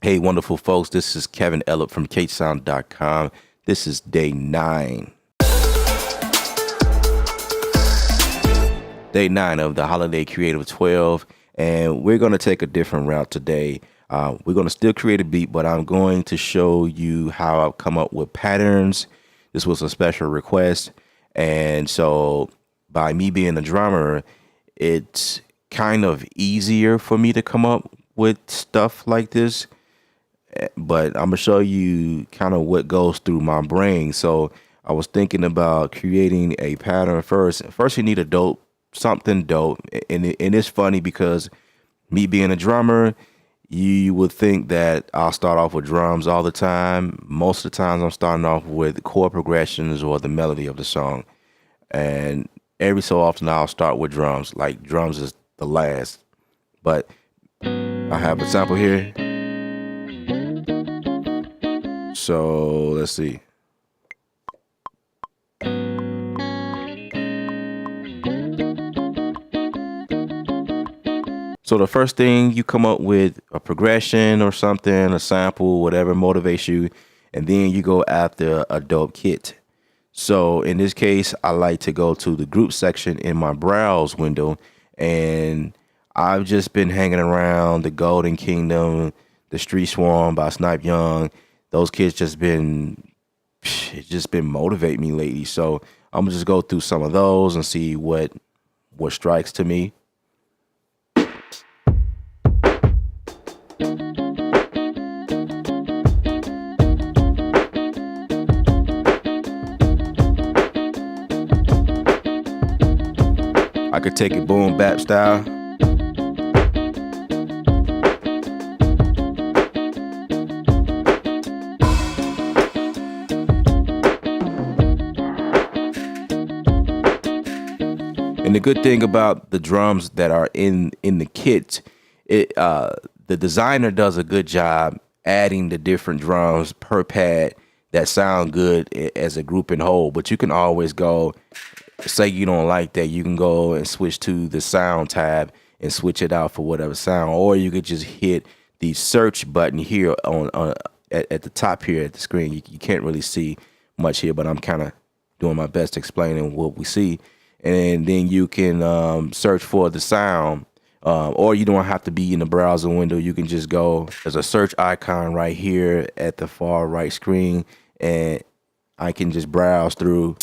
Hey, wonderful folks. This is Kevin Ellett from KSound.com. This is day 9. Day 9 of the Holiday Creative 12. And we're going to take a different route today. We're going to still create a beat, but I'm going to show you how I've come up with patterns. This was a special request. And so by me being a drummer, it's kind of easier for me to come up with stuff like this. But I'm gonna show you kind of what goes through my brain. So I was thinking about creating a pattern first. First, you need something dope. And it's funny because me being a drummer, you would think that I'll start off with drums all the time. Most of the times I'm starting off with chord progressions or the melody of the song. And every so often I'll start with drums, like drums is the last. But I have a sample here. So let's see. So the first thing, you come up with a progression or something, a sample, whatever motivates you, and then you go after a dope kit. So in this case, I like to go to the group section in my browse window, and I've just been hanging around the Golden Kingdom, the Street Swarm by Snipe Young. Those kids just been motivating me lately. So I'm gonna just go through some of those and see what strikes to me. I could take it boom bap style. And the good thing about the drums that are in the kit, the designer does a good job adding the different drums per pad that sound good as a group and whole. But you can always go, say you don't like that, you can go and switch to the sound tab and switch it out for whatever sound. Or you could just hit the search button here at the top here at the screen. You can't really see much here, but I'm kind of doing my best explaining what we see. And then you can search for the sound, or you don't have to be in the browser window. You can just go, there's a search icon right here at the far right screen, and I can just browse through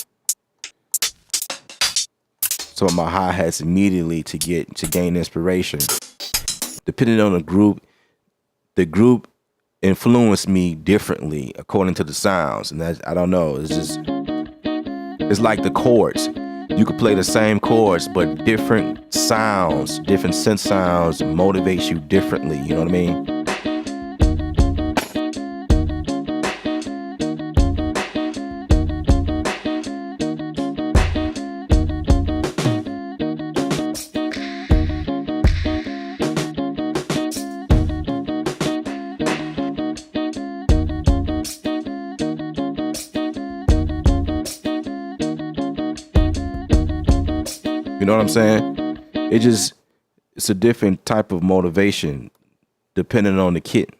some of my hi-hats immediately to gain inspiration. Depending on the group influenced me differently according to the sounds, and I don't know, it's like the chords. You could play the same chords, but different sounds, different synth sounds motivates you differently. You know what I mean? You know what I'm saying? It's a different type of motivation depending on the kit.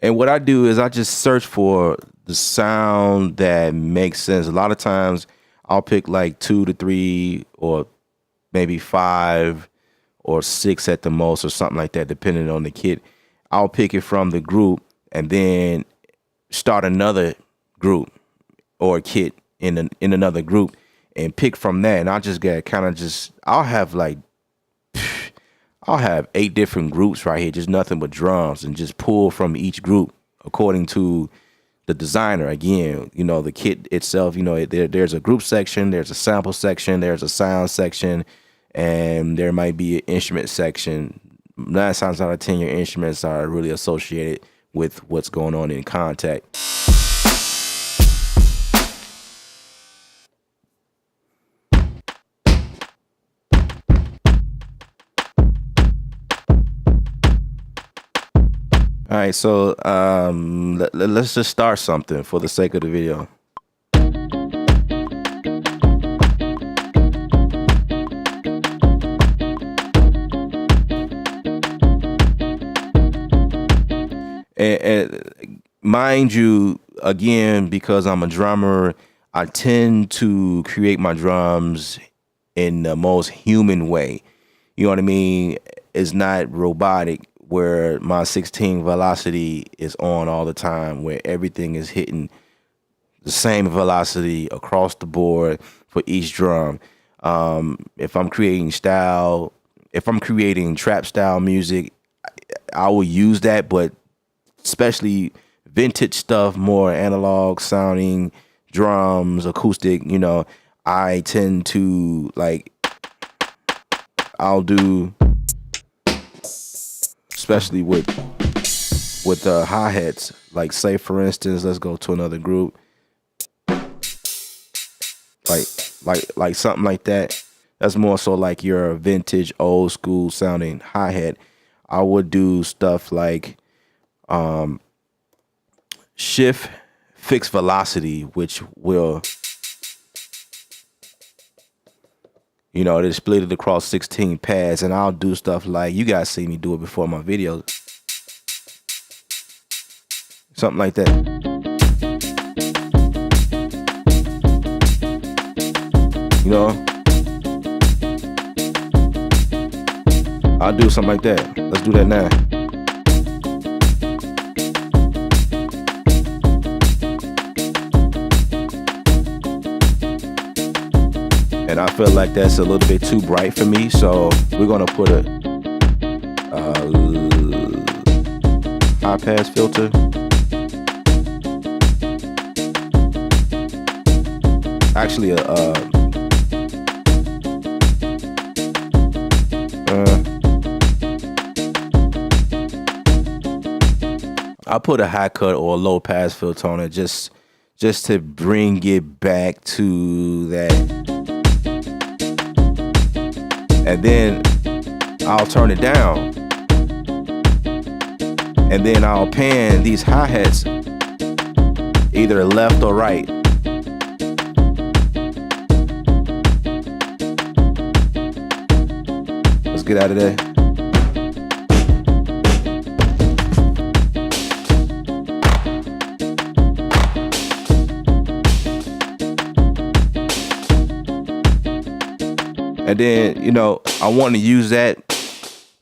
And what I do is I just search for the sound that makes sense. A lot of times I'll pick like 2 to 3 or maybe 5 or 6 at the most or something like that, depending on the kit. I'll pick it from the group and then start another group or kit in another group and pick from that. And I'll just get I'll have 8 different groups right here, just nothing but drums, and just pull from each group according to the designer. Again, you know, the kit itself, you know, there's a group section, there's a sample section, there's a sound section, and there might be an instrument section. 9 times out of 10, your instruments are really associated with what's going on in Kontakt. All right, so let's just start something for the sake of the video. And mind you, again, because I'm a drummer, I tend to create my drums in the most human way. You know what I mean? It's not robotic where my 16 velocity is on all the time, where everything is hitting the same velocity across the board for each drum. If I'm creating style, if I'm creating trap style music, I will use that, but especially vintage stuff, more analog sounding drums, acoustic, I tend to I'll do, especially with hi-hats, like say for instance, let's go to another group, like something like that. That's more so like your vintage old school sounding hi-hat. I would do stuff like shift fixed velocity, which will, they split it across 16 pads, and I'll do stuff like, you guys see me do it before in my videos. Something like that. I'll do something like that. Let's do that now. And I feel like that's a little bit too bright for me, so we're gonna put a high pass filter. Actually, I'll put a high cut or a low pass filter on it, just to bring it back to that. And then I'll turn it down. And then I'll pan these hi-hats either left or right. Let's get out of there. And then, I want to use that,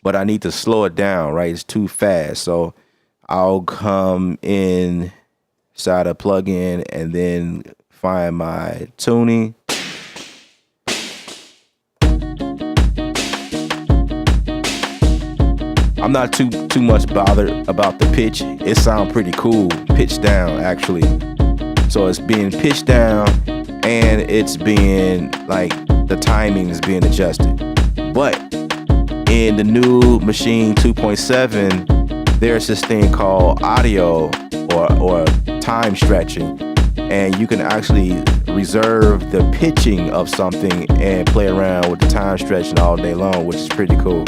but I need to slow it down, right? It's too fast. So I'll come inside a plugin and then find my tuning. I'm not too much bothered about the pitch. It sounds pretty cool, pitched down, actually. So it's being pitched down and it's being the timing is being adjusted. But in the new Maschine 2.7, there's this thing called audio or time stretching, and you can actually reserve the pitching of something and play around with the time stretching all day long, which is pretty cool.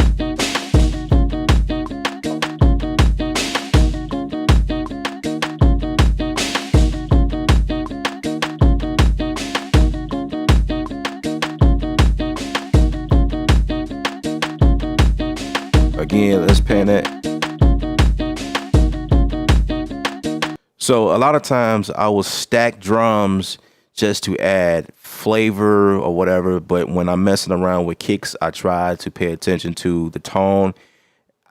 Again, let's pan that. So a lot of times I will stack drums just to add flavor or whatever, but when I'm messing around with kicks, I try to pay attention to the tone.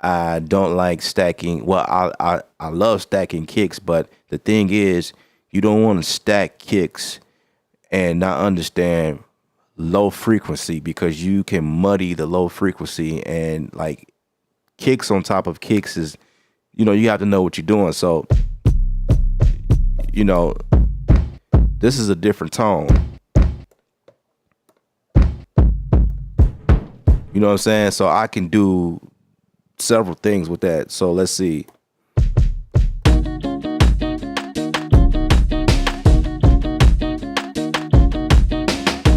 I don't like stacking. Well, I love stacking kicks, but the thing is, you don't want to stack kicks and not understand low frequency, because you can muddy the low frequency, and kicks on top of kicks is, you have to know what you're doing. So, this is a different tone. You know what I'm saying? So I can do several things with that. So let's see.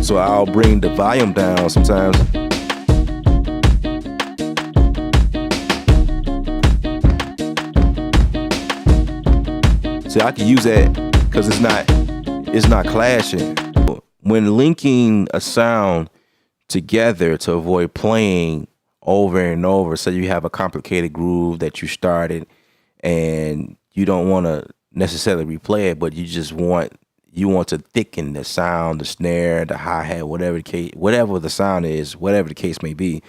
So I'll bring the volume down sometimes. See, I can use that because it's not clashing. When linking a sound together to avoid playing over and over, so you have a complicated groove that you started and you don't want to necessarily replay it, but you want to thicken the sound, the snare, the hi-hat, whatever the sound is, whatever the case may be.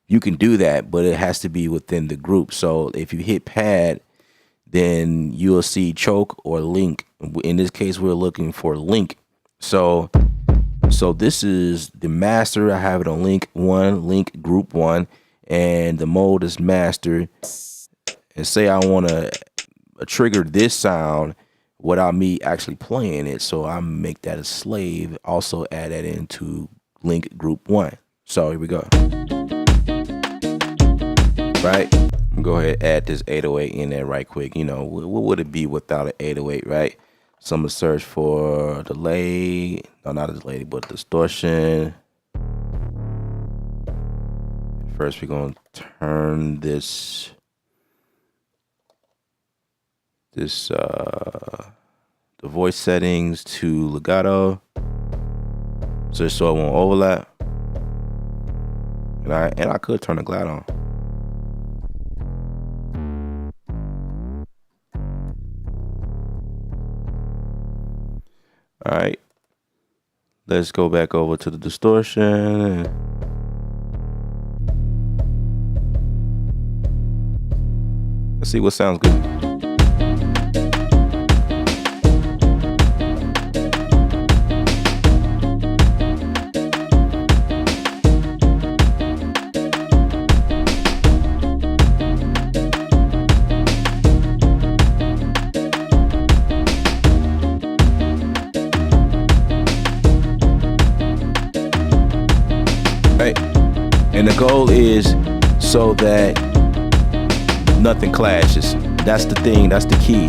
You can do that, but it has to be within the group. So if you hit pad, then you'll see choke or link. In this case, we're looking for link. So this is the master. I have it on link 1, link group 1, and the mode is master. And say I want to trigger this sound without me actually playing it. So I make that a slave, also add that into link group 1. So here we go. Right? Go ahead and add this 808 in there right quick. You know, what would it be without an 808, right? So I'm gonna search for delay. No, not a delay, but distortion. First, we're gonna turn the voice settings to legato, so it won't overlap. And I could turn the glide on. All right, let's go back over to the distortion. Let's see what sounds good. And the goal is so that nothing clashes. That's the thing, that's the key.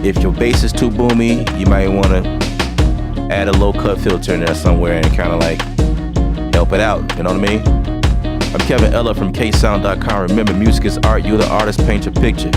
If your bass is too boomy, you might want to add a low cut filter in there somewhere and kind of like help it out, you know what I mean? I'm Kevin Ella from ksound.com. Remember, music is art, you're the artist, paint your picture.